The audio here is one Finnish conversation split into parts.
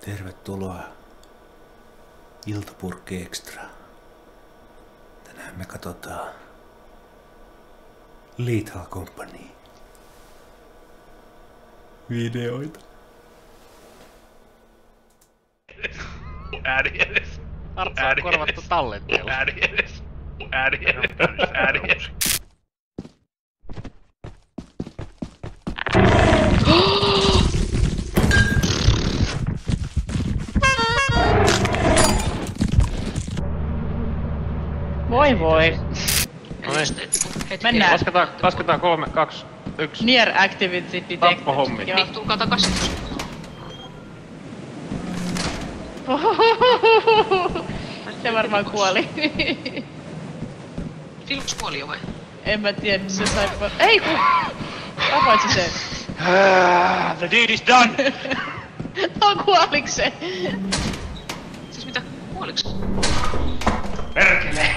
Tervetuloa Iltapurkki Extra. Tänään me katsotaan Lethal Company videoita. Ääni edes. Artsa on korvattu tallentilla. Ääni edes. Ääni edes. Ääni edes. Voi voi. Mennään. Lasketaan 3, 2, 1. Near activity detected. Tappohommi. Joo. Niin, tulkaa takas. Se varmaan kuoli. Films kuoli jo vai? En mä tiedä, se sai... Ei kun... Tapaitsi sen. The deed is done! No kuoliks se? Siis mitä? Kuoliks? Perkele!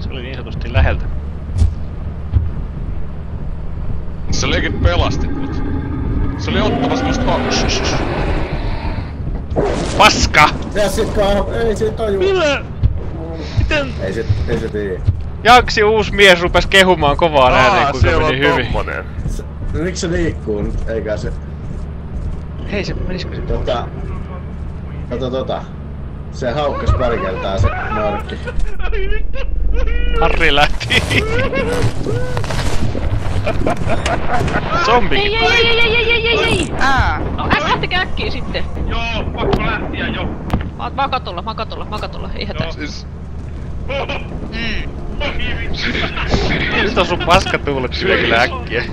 Se oli niin sanotusti läheltä. Sä leikin pelastit mut. Se oli ottamassa musta Paska! Ei se taju. Millä? Miten? Ei se tiedä. Jaksi uusi mies rupes kehumaan kovaa ääneen, kuinka meni hyvin. tommonen. No miksi se liikkuu nyt? Eikä se... Hei se, menisikö se? Kato. Se haukkas parikeltää se nörkki. Harri lähti. Zombikin. Ei! Lähtekää äkkiä sitten. Joo, pakko lähtiä jo. Makatolla, ei hätää. Siis... Nyt on sun paskatuulet kyllä äkkiä.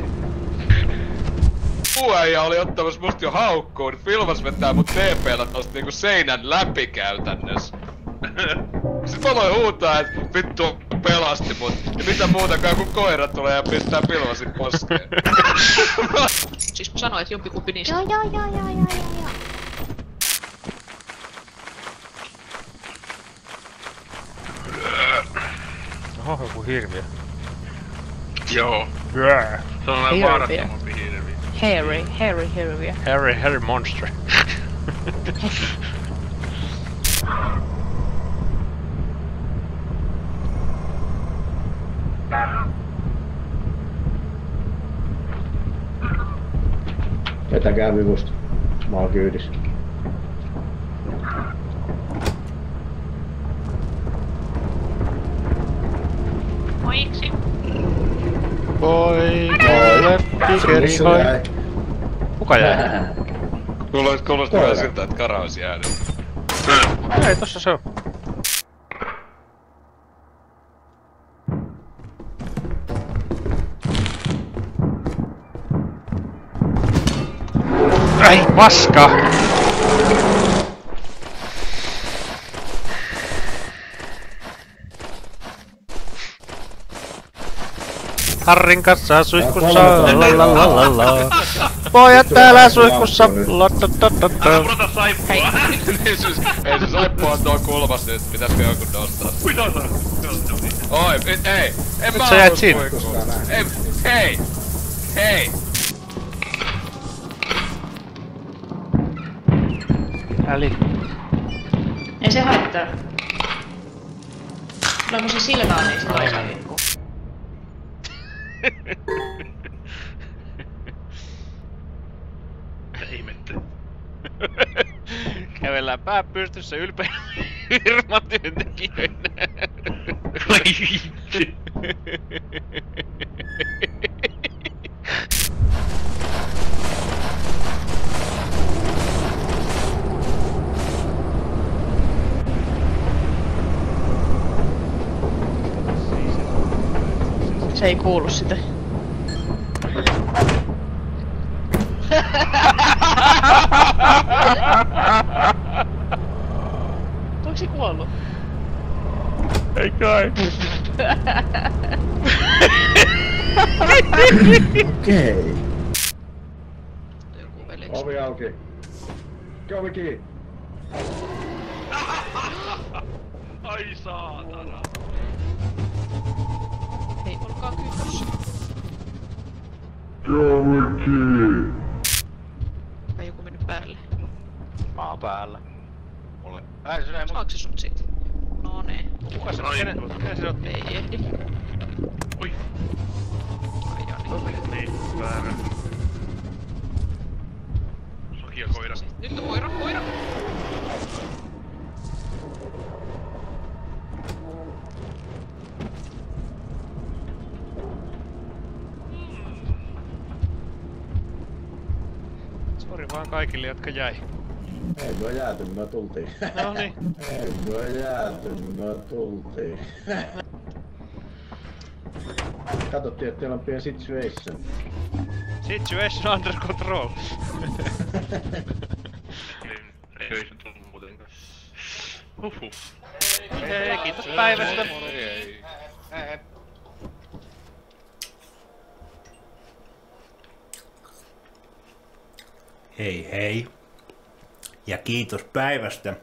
Puäijä oli ottamassa musta jo haukkuun, filmas vetää mut TP:llä tosta niinku seinän läpi käytännössä. Sit mä aloin huutaa, et vittu pelasti mut. Ja mitä muutakaan kun koira tulee ja pistää filmasin poskeen. Siis mä sanoin, et jompikumpi niistä. Joo. Oho, joku hirviö. Joo. Yeah. Se on vähän vaarattomampi hirvi. Harry. Harry Monster. Vetäkää vivusta. Mä oon kyydissä. Moiksi. Poikalle pikeri hoi. Kuka jäi? Kuulostaa vähän siltä, et Kara ois jäänyt. Ei, tossa se on. Ai, paska! Harrin kanssa suihkussa, lalalala. Pojat täällä suihkussa, latatatatata. Purota saippua. Ei se saippua on tuo kulmas nyt, pitäisikö jonkun nostaa? Oi, ei, en mä sä jäät halua siinä. suihkua. Hei! Äli. Ei se haittaa. No kun se silmä on, niin se ei saa liikkua. Mitä ihmettä? Kävellään pää pystyssä ylpeä firmatyöntekijöinä. Ai vitsi. Se ei kuulu sitä. Onko se kuollut? Ei kai. Okei. Joku veljeksi. Ovi auki. Ovi kiinni. Ai saatana. Ei olkaan kynnys. Vai joku mennyt päälle? Mä oon päällä. Mulle. Se ei Saako se sut siitä? No nee. Kuka se on? Ai. Kenen se on? Ei ehdi. Oi. Ai Jani. Niin, väärä. Sokia koira. Nyt on koira, koira! Sori vaan kaikille, jotka jäi. Ei me jääty, me tultiin. Noniin. Ei me jääty, me tultiin. Katsottiin, että teillä on pieni situation. Situation under control. Ei se tullut muutenkaan. Huhhuh. Hei, kiitos päivästä. Ei. Hei hei. Ja kiitos päivästä.